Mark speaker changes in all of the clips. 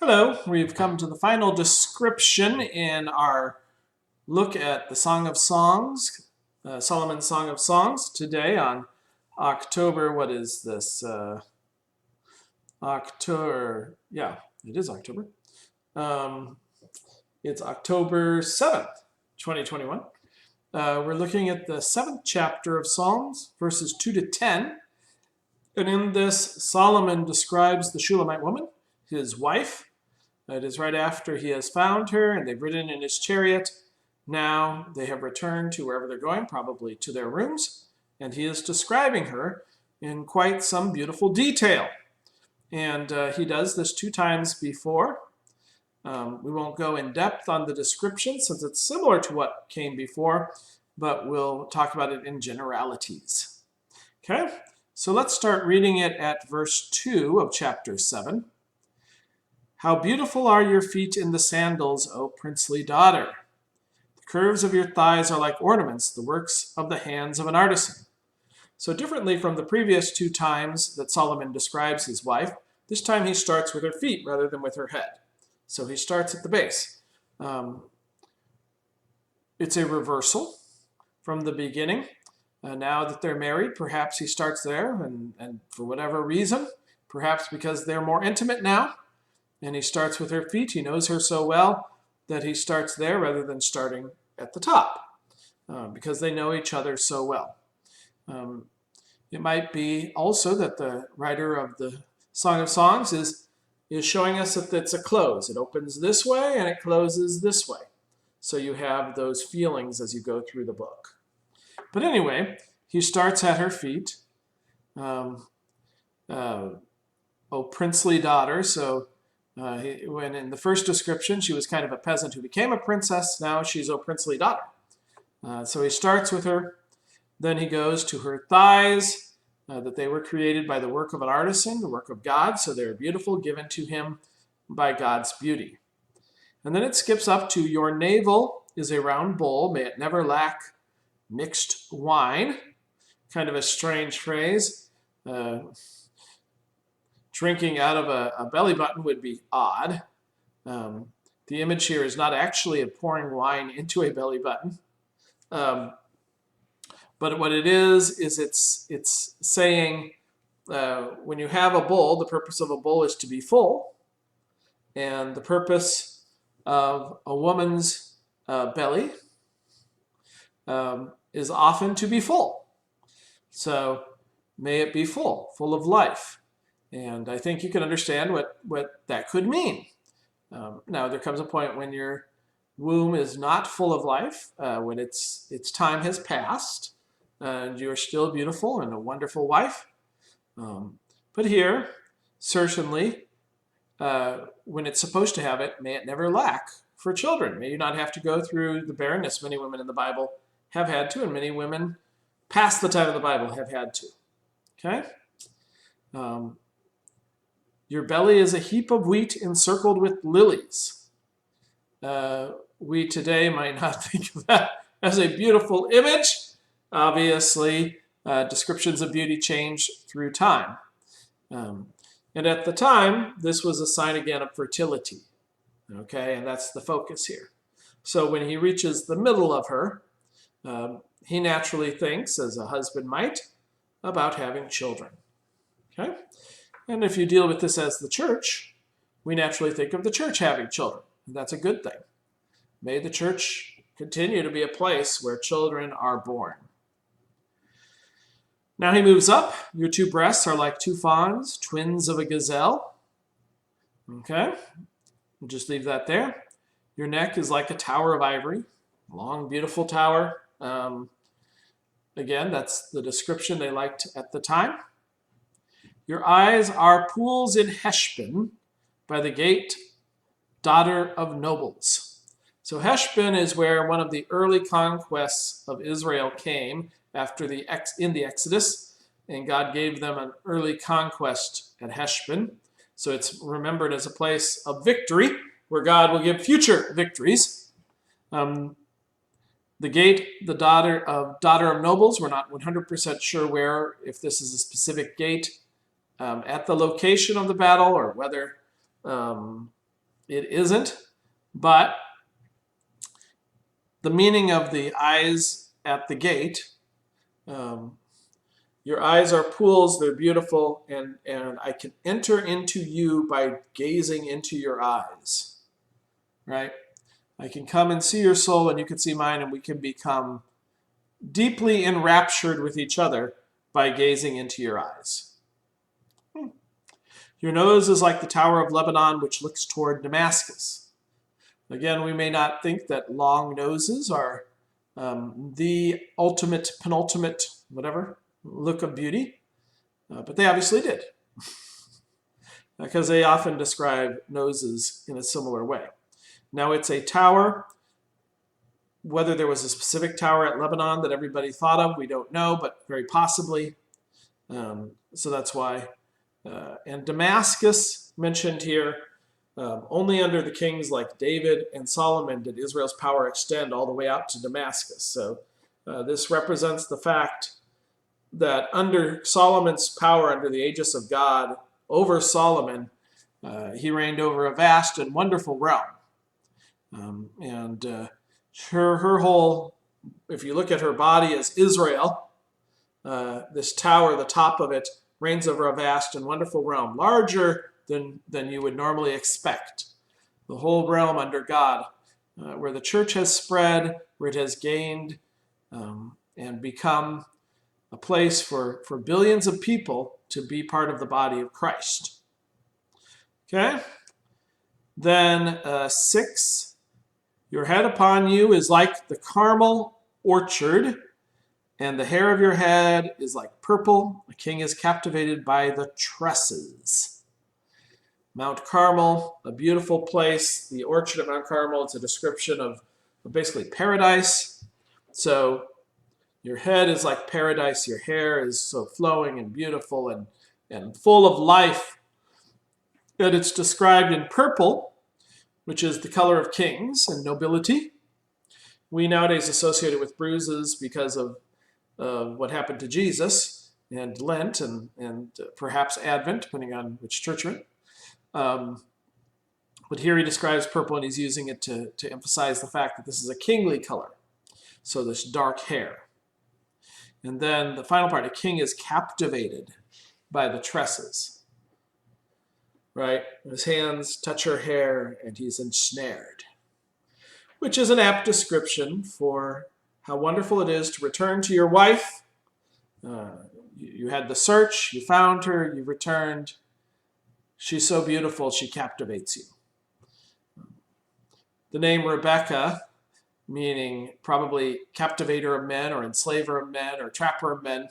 Speaker 1: Hello, we've come to the final description in our look at the Song of Songs, Solomon's Song of Songs, today on October, what is this? October, yeah, it is October. Um, it's October 7th, 2021. We're looking at the 7th chapter of Psalms, verses 2 to 10. And in this, Solomon describes the Shulamite woman, his wife. It is right after he has found her and they've ridden in his chariot. Now they have returned to wherever they're going, probably to their rooms, and he is describing her in quite some beautiful detail. And he does this 2 times before. We won't go in depth on the description since it's similar to what came before, but we'll talk about it in generalities. Okay, so let's start reading it at verse 2 of chapter 7. How beautiful are your feet in the sandals, O princely daughter! The curves of your thighs are like ornaments, the works of the hands of an artisan. So differently from the previous 2 times that Solomon describes his wife, this time he starts with her feet rather than with her head. So he starts at the base. It's a reversal from the beginning. Now that they're married, perhaps he starts there, and for whatever reason, perhaps because they're more intimate now, and he starts with her feet. He knows her so well that he starts there rather than starting at the top, because they know each other so well. It might be also that the writer of the Song of Songs is showing us that it's a close. It opens this way and it closes this way. So you have those feelings as you go through the book. But anyway, he starts at her feet. Oh, princely daughter. So when in the first description, she was kind of a peasant who became a princess. Now she's a princely daughter. So he starts with her. Then he goes to her thighs, that they were created by the work of an artisan, the work of God. So they're beautiful, given to him by God's beauty. And then it skips up to your navel is a round bowl. May it never lack mixed wine. Kind of a strange phrase. Drinking out of a belly button would be odd. The image here is not actually of pouring wine into a belly button. But what it is it's saying when you have a bowl, the purpose of a bowl is to be full. And the purpose of a woman's belly is often to be full. So may it be full of life. And I think you can understand what that could mean. Now, there comes a point when your womb is not full of life, when its time has passed, and you're still beautiful and a wonderful wife. But here, certainly, when it's supposed to have it, may it never lack for children. May you not have to go through the barrenness many women in the Bible have had to, and many women past the time of the Bible have had to. Okay? Your belly is a heap of wheat encircled with lilies. We today might not think of that as a beautiful image. Obviously, descriptions of beauty change through time. And at the time, this was a sign again of fertility. Okay, and that's the focus here. So when he reaches the middle of her, he naturally thinks, as a husband might, about having children. Okay? And if you deal with this as the church, we naturally think of the church having children. And that's a good thing. May the church continue to be a place where children are born. Now he moves up. Your 2 breasts are like 2 fawns, twins of a gazelle. Okay, we'll just leave that there. Your neck is like a tower of ivory, long, beautiful tower. Again, that's the description they liked at the time. Your eyes are pools in Heshbon by the gate, daughter of nobles. So Heshbon is where one of the early conquests of Israel came after in the Exodus, and God gave them an early conquest at Heshbon. So it's remembered as a place of victory, where God will give future victories. The gate, the daughter of nobles, we're not 100% sure where, if this is a specific gate at the location of the battle, or whether It isn't, but the meaning of the eyes at the gate, your eyes are pools, they're beautiful, and I can enter into you by gazing into your eyes, right? I can come and see your soul and you can see mine, and we can become deeply enraptured with each other by gazing into your eyes. Your nose is like the Tower of Lebanon, which looks toward Damascus. Again, we may not think that long noses are the ultimate, penultimate, whatever, look of beauty, but they obviously did, because they often describe noses in a similar way. Now, it's a tower. Whether there was a specific tower at Lebanon that everybody thought of, we don't know, but very possibly. So that's why. And Damascus, mentioned here, only under the kings like David and Solomon did Israel's power extend all the way out to Damascus. So this represents the fact that under Solomon's power, under the aegis of God, over Solomon, he reigned over a vast and wonderful realm. Her whole, if you look at her body as Israel, this tower, the top of it, reigns over a vast and wonderful realm, larger than you would normally expect. The whole realm under God, where the church has spread, where it has gained and become a place for billions of people to be part of the body of Christ. Okay? Then 6, your head upon you is like the Carmel orchard, and the hair of your head is like purple. The king is captivated by the tresses. Mount Carmel, a beautiful place. The orchard of Mount Carmel, it's a description of basically paradise. So your head is like paradise. Your hair is so flowing and beautiful and full of life. And it's described in purple, which is the color of kings and nobility. We nowadays associate it with bruises because of what happened to Jesus and Lent and perhaps Advent, depending on which church you're in. But here he describes purple, and he's using it to emphasize the fact that this is a kingly color. So this dark hair. And then the final part, a king is captivated by the tresses. Right? His hands touch her hair, and he's ensnared. Which is an apt description for how wonderful it is to return to your wife. You had the search, you found her, you returned. She's so beautiful, she captivates you. The name Rebecca, meaning probably captivator of men or enslaver of men or trapper of men,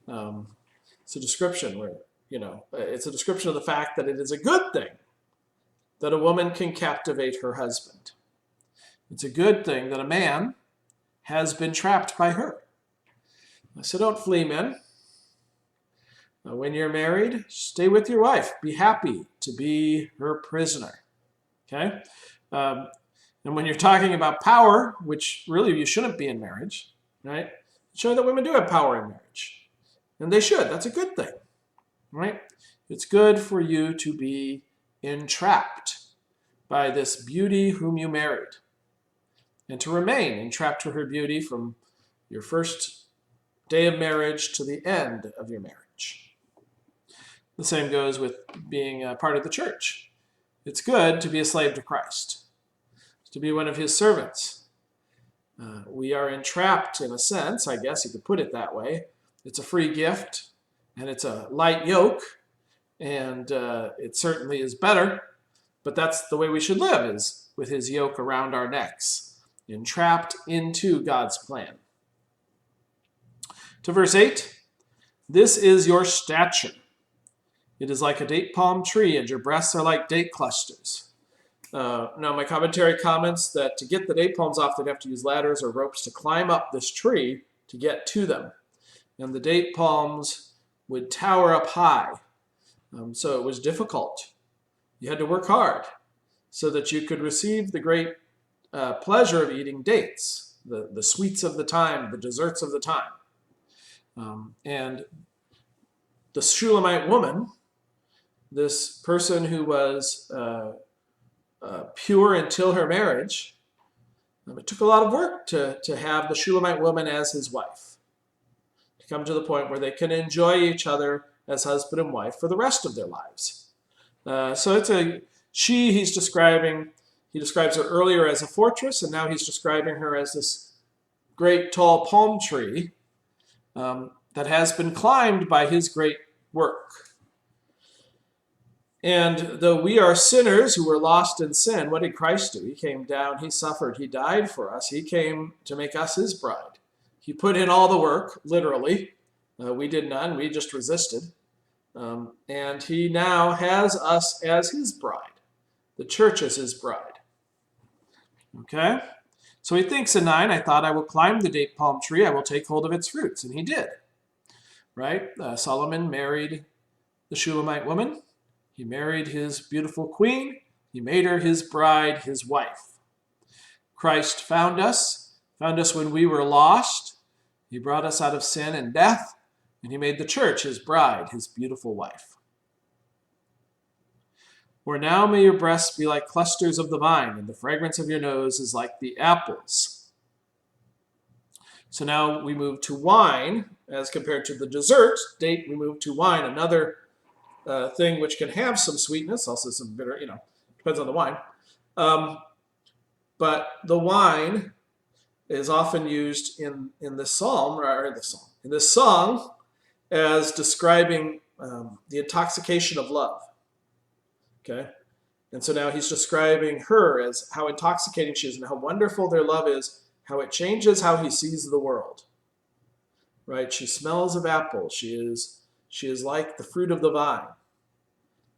Speaker 1: it's a description where, it's a description of the fact that it is a good thing that a woman can captivate her husband. It's a good thing that a man has been trapped by her. So don't flee, men. When you're married, stay with your wife. Be happy to be her prisoner. Okay? And when you're talking about power, which really you shouldn't be in marriage, right? Show that women do have power in marriage. And they should. That's a good thing. Right? It's good for you to be entrapped by this beauty whom you married, and to remain entrapped to her beauty from your first day of marriage to the end of your marriage. The same goes with being a part of the church. It's good to be a slave to Christ, to be one of his servants. We are entrapped in a sense, I guess you could put it that way. It's a free gift, and it's a light yoke, and it certainly is better, but that's the way we should live, is with his yoke around our necks, entrapped into God's plan. To verse 8, this is your stature. It is like a date palm tree, and your breasts are like date clusters. Now, my commentary comments that to get the date palms off, they'd have to use ladders or ropes to climb up this tree to get to them. And the date palms would tower up high. So it was difficult. You had to work hard so that you could receive the great pleasure of eating dates, the sweets of the time, the desserts of the time. And the Shulamite woman, this person who was pure until her marriage. It took a lot of work to have the Shulamite woman as his wife, to come to the point where they can enjoy each other as husband and wife for the rest of their lives. So it's he describes her earlier as a fortress, and now he's describing her as this great tall palm tree that has been climbed by his great work. And though we are sinners who were lost in sin, what did Christ do? He came down, he suffered, he died for us. He came to make us his bride. He put in all the work, literally. We did none, we just resisted. And he now has us as his bride. The church is his bride. Okay? So he thinks in 9, I thought I will climb the date palm tree, I will take hold of its fruits. And he did. Right? Solomon married the Shulamite woman. He married his beautiful queen. He made her his bride, his wife. Christ found us when we were lost. He brought us out of sin and death, and he made the church his bride, his beautiful wife. For now may your breasts be like clusters of the vine, and the fragrance of your nose is like the apples. So now we move to wine, as compared to the dessert date, we move to wine, another thing which can have some sweetness, also some bitter, depends on the wine. But the wine is often used in this psalm, in this song, as describing the intoxication of love. Okay? And so now he's describing her as how intoxicating she is and how wonderful their love is, how it changes how he sees the world. Right? She smells of apples. She is like the fruit of the vine.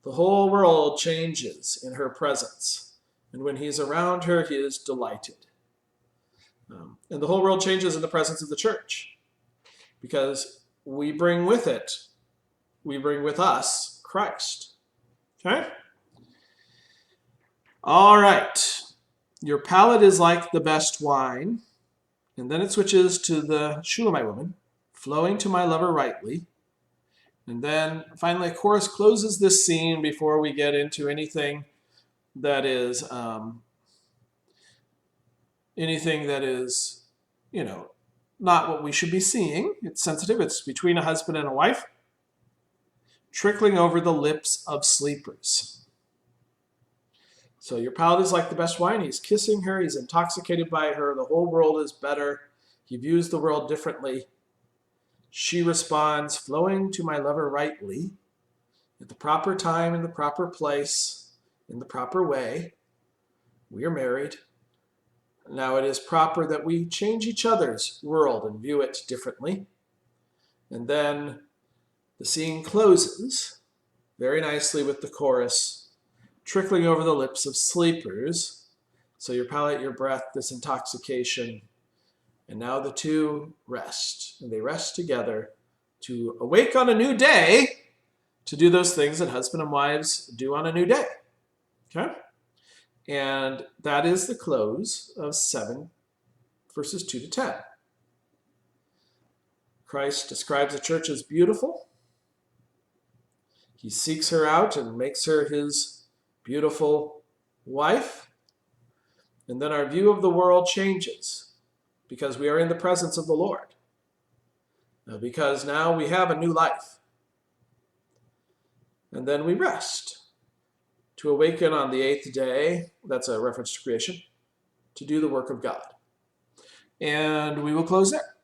Speaker 1: The whole world changes in her presence. And when he's around her, he is delighted. And the whole world changes in the presence of the church. Because we bring with us, Christ. Okay? All right. Your palate is like the best wine. And then it switches to the Shulamite woman, flowing to my lover rightly. And then finally, a chorus closes this scene before we get into anything that is, not what we should be seeing. It's sensitive. It's between a husband and a wife, trickling over the lips of sleepers. So your palate is like the best wine. He's kissing her. He's intoxicated by her. The whole world is better. He views the world differently. She responds, flowing to my lover rightly, at the proper time, in the proper place, in the proper way. We are married. Now it is proper that we change each other's world and view it differently. And then the scene closes very nicely with the chorus, trickling over the lips of sleepers. So your palate, your breath, this intoxication. And now the two rest, and they rest together to awake on a new day to do those things that husband and wives do on a new day. Okay? And that is the close of 7, verses 2 to 10. Christ describes the church as beautiful. He seeks her out and makes her his beautiful wife. And then our view of the world changes, because we are in the presence of the Lord. Because now we have a new life. And then we rest to awaken on the 8th day, that's a reference to creation, to do the work of God. And we will close there.